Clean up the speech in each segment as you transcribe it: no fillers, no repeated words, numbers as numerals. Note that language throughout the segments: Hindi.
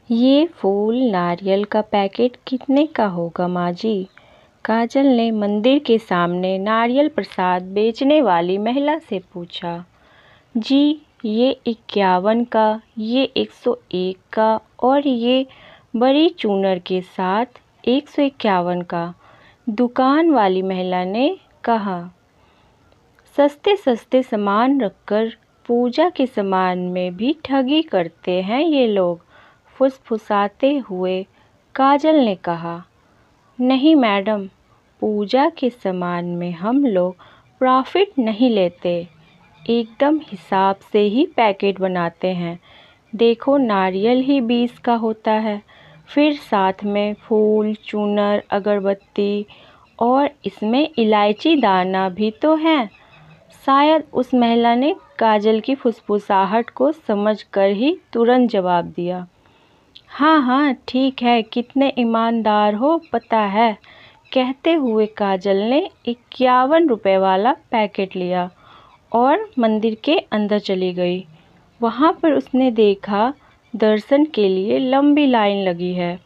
ये फूल नारियल का पैकेट कितने का होगा माँ जी? काजल ने मंदिर के सामने नारियल प्रसाद बेचने वाली महिला से पूछा। जी, ये 51 का, ये 101 का और ये बड़ी चूनर के साथ 151 का, दुकान वाली महिला ने कहा। सस्ते सस्ते सामान रखकर पूजा के सामान में भी ठगी करते हैं ये लोग, फुसफुसाते हुए काजल ने कहा। नहीं मैडम, पूजा के सामान में हम लोग प्रॉफिट नहीं लेते, एकदम हिसाब से ही पैकेट बनाते हैं। देखो, नारियल ही 20 का होता है, फिर साथ में फूल, चूनर, अगरबत्ती और इसमें इलायची दाना भी तो है। शायद उस महिला ने काजल की फुसफुसाहट को समझकर ही तुरंत जवाब दिया। हाँ हाँ ठीक है, कितने ईमानदार हो पता है। कहते हुए काजल ने 51 रुपए वाला पैकेट लिया और मंदिर के अंदर चली गई। वहाँ पर उसने देखा दर्शन के लिए लंबी लाइन लगी है,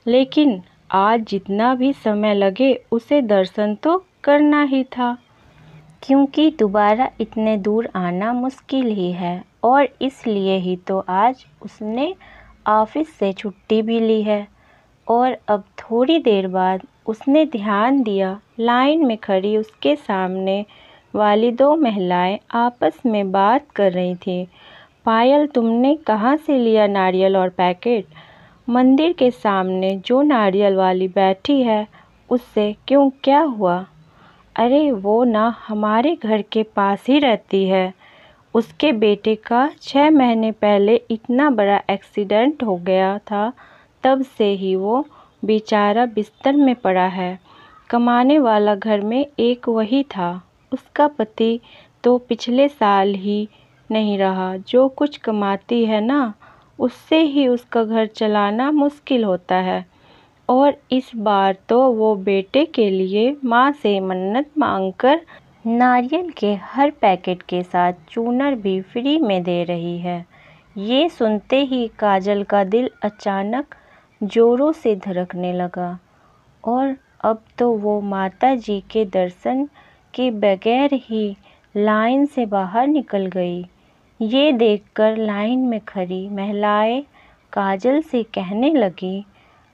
लेकिन आज जितना भी समय लगे उसे दर्शन तो करना ही था, क्योंकि दोबारा इतने दूर आना मुश्किल ही है और इसलिए ही तो आज उसने ऑफिस से छुट्टी भी ली है। और अब थोड़ी देर बाद उसने ध्यान दिया, लाइन में खड़ी उसके सामने वाली दो महिलाएं आपस में बात कर रही थीं। पायल, तुमने कहाँ से लिया नारियल और पैकेट? मंदिर के सामने जो नारियल वाली बैठी है उससे क्यों, क्या हुआ? अरे वो ना हमारे घर के पास ही रहती है। उसके बेटे का 6 महीने पहले इतना बड़ा एक्सीडेंट हो गया था, तब से ही वो बेचारा बिस्तर में पड़ा है। कमाने वाला घर में एक वही था। उसका पति तो पिछले साल ही नहीं रहा। जो कुछ कमाती है ना, उससे ही उसका घर चलाना मुश्किल होता है। और इस बार तो वो बेटे के लिए माँ से मन्नत मांगकर नारियल के हर पैकेट के साथ चूनर भी फ्री में दे रही है। ये सुनते ही काजल का दिल अचानक जोरों से धड़कने लगा और अब तो वो माता जी के दर्शन के बगैर ही लाइन से बाहर निकल गई। ये देखकर लाइन में खड़ी महिलाएं काजल से कहने लगी,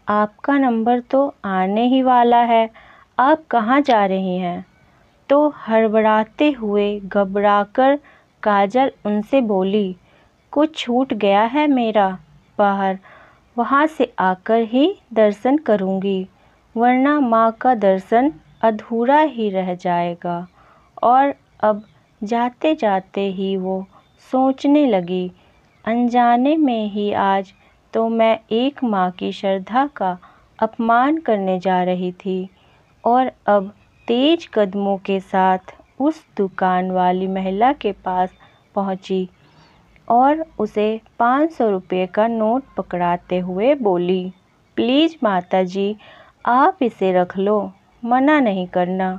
आपका नंबर तो आने ही वाला है, आप कहाँ जा रही हैं? तो हड़बड़ाते हुए घबराकर काजल उनसे बोली, कुछ छूट गया है मेरा, बाहर वहाँ से आकर ही दर्शन करूँगी, वरना माँ का दर्शन अधूरा ही रह जाएगा। और अब जाते जाते ही वो सोचने लगी, अनजाने में ही आज तो मैं एक माँ की श्रद्धा का अपमान करने जा रही थी। और अब तेज कदमों के साथ उस दुकान वाली महिला के पास पहुंची और उसे 500 रुपये का नोट पकड़ाते हुए बोली, प्लीज़ माता जी, आप इसे रख लो, मना नहीं करना।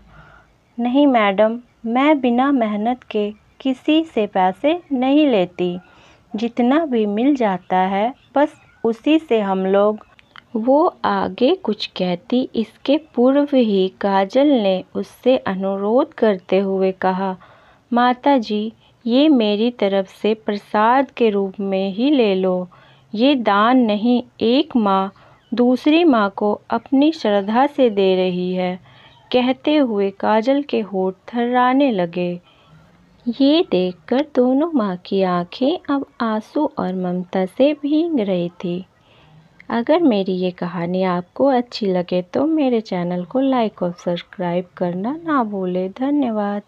नहीं मैडम, मैं बिना मेहनत के किसी से पैसे नहीं लेती, जितना भी मिल जाता है बस उसी से हम लोग। वो आगे कुछ कहती इसके पूर्व ही काजल ने उससे अनुरोध करते हुए कहा, माता जी, ये मेरी तरफ से प्रसाद के रूप में ही ले लो, ये दान नहीं, एक माँ दूसरी माँ को अपनी श्रद्धा से दे रही है। कहते हुए काजल के होंठ थर्राने लगे। ये देखकर दोनों माँ की आंखें अब आंसू और ममता से भीग रही थी। अगर मेरी ये कहानी आपको अच्छी लगे तो मेरे चैनल को लाइक और सब्सक्राइब करना ना भूलें। धन्यवाद।